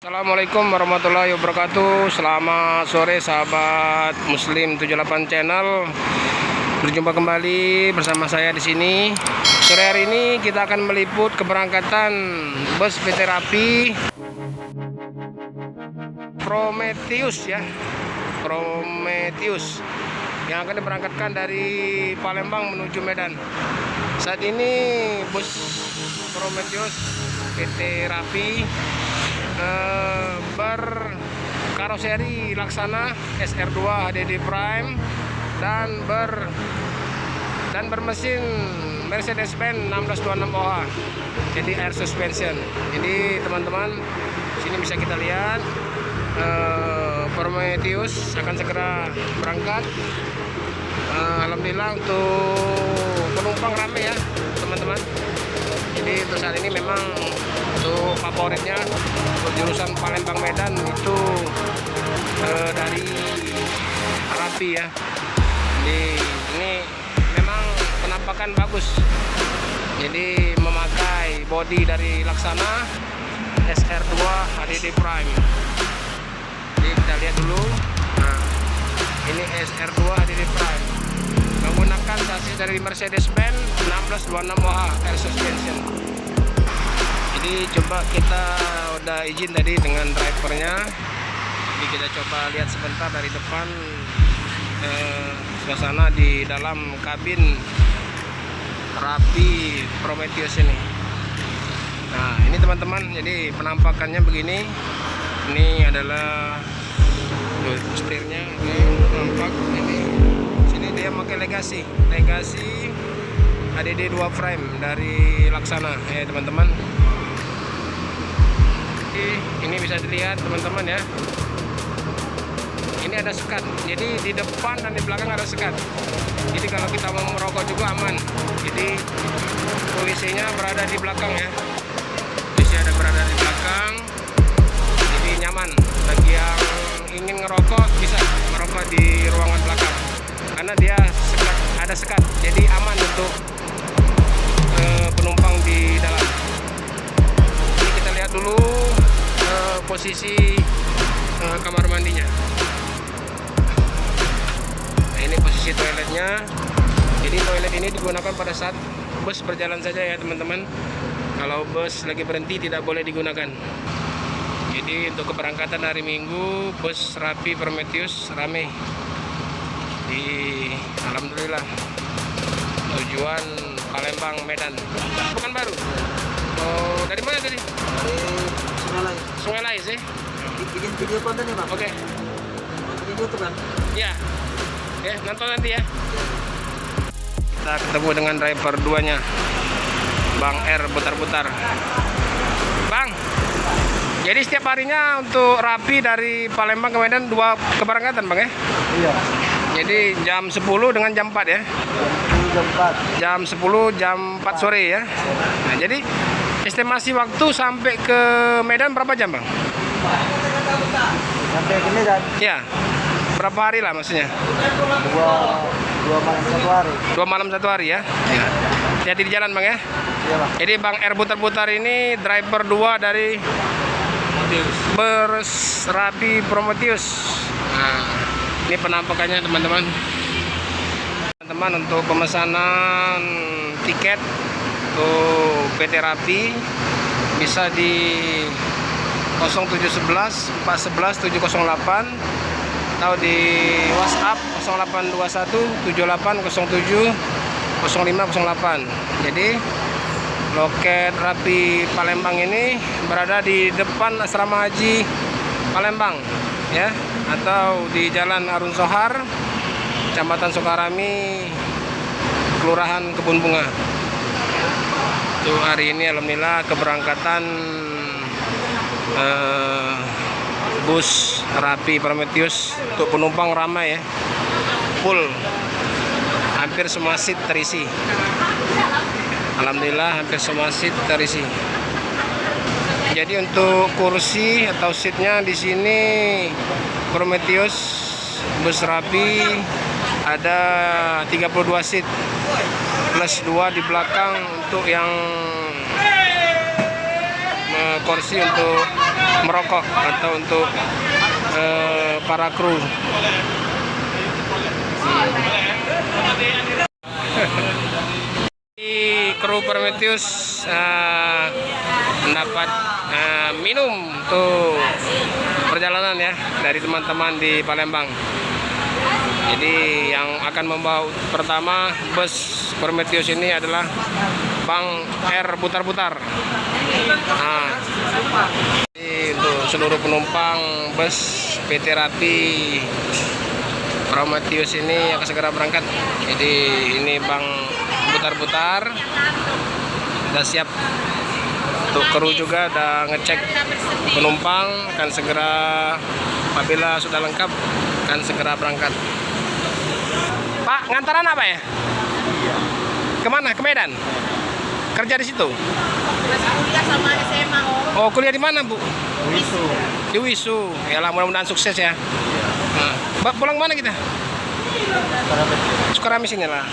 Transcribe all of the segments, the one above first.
Assalamualaikum warahmatullahi wabarakatuh. Selamat sore sahabat Muslim 78 channel. Berjumpa kembali bersama saya di sini. Sore hari ini kita akan meliput keberangkatan bus PT Rapi Prometheus ya. Prometheus yang akan diberangkatkan dari Palembang menuju Medan. Saat ini bus Prometheus PT Rapi berkaroseri Laksana SR2 HDD Prime dan bermesin Mercedes-Benz 1626 OH, jadi air suspension. Jadi teman-teman, sini bisa kita lihat Prometheus akan segera berangkat. Alhamdulillah untuk penumpang ramai ya teman-teman. Jadi untuk saat ini memang untuk favoritnya untuk jurusan Palembang Medan itu dari Rapi ya. Jadi ini memang penampakan bagus. Jadi memakai bodi dari Laksana SR2 HDD Prime. Jadi kita lihat dulu. Nah, ini SR2 HDD Prime menggunakan sasis dari Mercedes-Benz 1626 OH air suspension. Jadi coba kita udah izin tadi dengan drivernya. Jadi kita coba lihat sebentar dari depan suasana di dalam kabin Rapi Prometheus ini. Nah ini teman-teman, jadi penampakannya begini. Ini adalah setirnya, ini nampak ini. Sini dia pakai Legacy HDD 2 frame dari Laksana ya teman-teman. Ini bisa dilihat teman-teman ya. Ini ada sekat, jadi di depan dan di belakang ada sekat. Jadi kalau kita mau merokok juga aman. Jadi polisinya berada di belakang ya. Polisi ada berada di belakang, jadi nyaman. Bagi yang ingin ngerokok bisa merokok di ruangan belakang karena dia ada sekat, jadi aman untuk penumpang di dalam. Ini kita lihat dulu posisi kamar mandinya. Nah, ini posisi toiletnya. Jadi toilet ini digunakan pada saat bus berjalan saja ya teman-teman. Kalau bus lagi berhenti tidak boleh digunakan. Jadi untuk keberangkatan hari Minggu bus Rapi Prometheus ramai. Alhamdulillah tujuan Palembang Medan. Bukan baru. Oh, dari mana tadi? Dari Sungai Lais sih. bikin video konten ya Pak? Oke. Bikin YouTube kan? Ya. Ya, nonton nanti ya. Kita ketemu dengan driver duanya. Bang R Butar-Butar. Bang. Jadi setiap harinya untuk Rapi dari Palembang ke Medan 2 keberangkatan, Bang ya? Iya. Jadi jam 10 dengan jam 4 ya. Jam 4. Jam 10 jam 4 sore ya. Nah, jadi estimasi waktu sampai ke Medan berapa jam, Bang? Sampai ke Medan? Ya. Berapa hari lah maksudnya? Dua malam satu hari. 2 malam 1 hari ya. Ya. Hati-hati di jalan, Bang ya. Iya Pak. Jadi Bang R Butar-Butar ini driver 2 dari bus Rapi Prometheus. Nah, ini penampakannya teman-teman. Teman-teman, untuk pemesanan tiket untuk PT Rapi bisa di 0711 411 708 atau di WhatsApp 0821 7807 0508. Jadi loket Rapi Palembang ini berada di depan Asrama Haji Palembang ya, atau di Jalan Arun Sohar, Kecamatan Sukarami, Kelurahan Kebun Bunga. Itu hari ini alhamdulillah keberangkatan bus Rapi Prometheus untuk penumpang ramai ya, full, hampir semua seat terisi. Alhamdulillah hampir semua seat terisi. Jadi untuk kursi atau seatnya di sini Prometheus bus Rapi ada 32 seat plus 2 di belakang untuk yang kursi untuk merokok atau untuk para kru. Kru Prometheus mendapat minum untuk perjalanan ya dari teman-teman di Palembang. Jadi yang akan membawa pertama bus Prometheus ini adalah Bang R Putar-Putar. Nah, ini untuk seluruh penumpang bus PT Rapi Prometheus ini akan segera berangkat. Jadi ini Bang Putar-Putar sudah siap. Untuk kru juga udah ngecek penumpang, akan segera apabila sudah lengkap akan segera berangkat. Pak, ngantaran apa ya? Kemana? Ke Medan? Kerja di situ? Kuliah sama SMA. Oh, kuliah di mana, Bu? Wisu. Di Wisu. Yalah, mudah-mudahan sukses ya. Nah, pulang mana kita? Sukarami sini lah.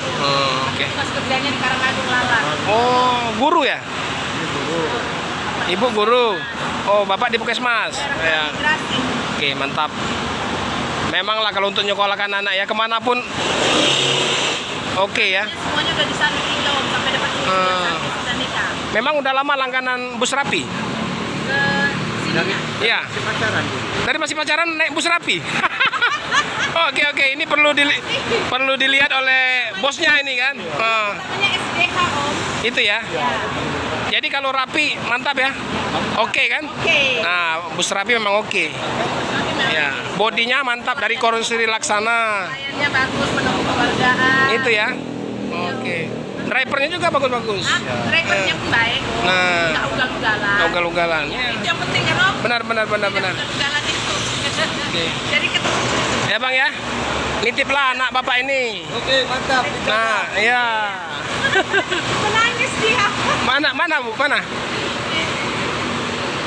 Oke. Pas kerjanya di Karanggadung Lalang. Oh, guru ya? Ibu guru. Oh, Bapak di Puskesmas. Ya. Migrasi. Oke, mantap. Memang lah kalau untuk nyekolahkan anak ya kemanapun oke ya. Semuanya udah di sana Indom sampai dapat sudah nikah. Memang udah lama langganan bus Rapi. Ke sini. Iya. Pacaran. Dari masih pacaran naik bus Rapi. Oke, ini perlu dilihat oleh bosnya ini kan. Namanya SDH Om. Itu ya. Jadi kalau Rapi mantap ya. Oke kan? Oke. Nah, bus Rapi memang oke. Ya, bodinya mantap dari Korosiri Laksana. Layarnya bagus, penuh kekeluargaan. Itu ya. Oke. Drivernya juga bagus-bagus. Drivernya pun baik. Nah. Nggak ugal-ugalan. Ugal-ugalan. Itu yang penting kan Om. Benar. Ugal-ugalan itu. Oke. Jadi Ya Bang ya. Nitiplah anak Bapak ini. Oke, mantap. Nah, iya. menangis dia. Mana Bu? Mana?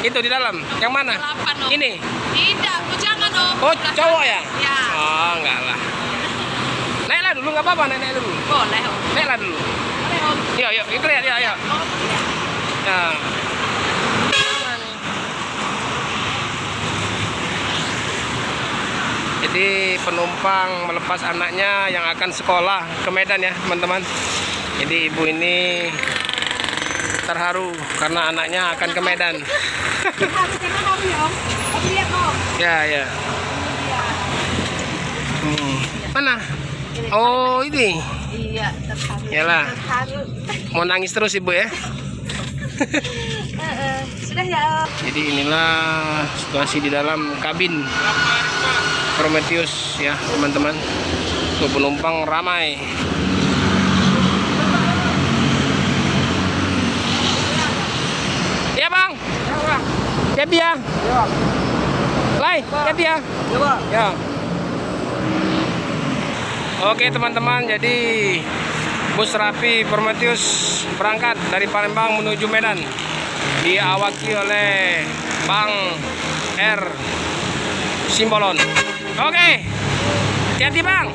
Itu di dalam. Yang mana? 8 Om. Ini. Tidak, jangan Om. Oh, cowok ya? Ya. Oh, enggak lah. Naiklah dulu, enggak apa-apa, naik dulu. Boleh Om. Naiklah dulu. Boleh Om. Yuk, itu lihat, ya. Oh, iya. Ya. Jadi penumpang melepas anaknya yang akan sekolah ke Medan ya teman-teman. Jadi ibu ini terharu karena anaknya akan ke Medan. Karena Om ya Om. Om lihat Om. Ya. Mana? Oh ini. Iya, terharu. Yalah. Terharu. Mau nangis terus ibu ya. Sudah ya Om. Jadi inilah situasi di dalam kabin Prometheus ya teman-teman. Untuk penumpang ramai. Ya Bang. Jadi ya. Lai, jadi ya. Ya. Oke teman-teman, jadi bus Rapi Prometheus berangkat dari Palembang menuju Medan, diawaki oleh Bang R Simbolon. Oke, hati-hati Bang.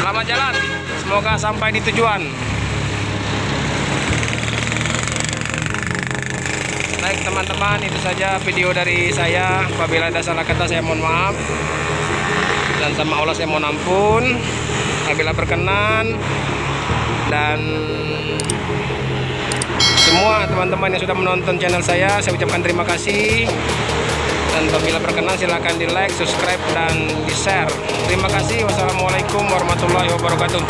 Selamat jalan, semoga sampai di tujuan. Baik teman-teman, itu saja video dari saya. Apabila ada salah kata saya mohon maaf, dan sama Allah saya mohon ampun. Apabila berkenan, dan semua teman-teman yang sudah menonton channel saya ucapkan terima kasih. Dan apabila berkenan silahkan di like, subscribe, dan di share. Terima kasih. Wassalamualaikum warahmatullahi wabarakatuh.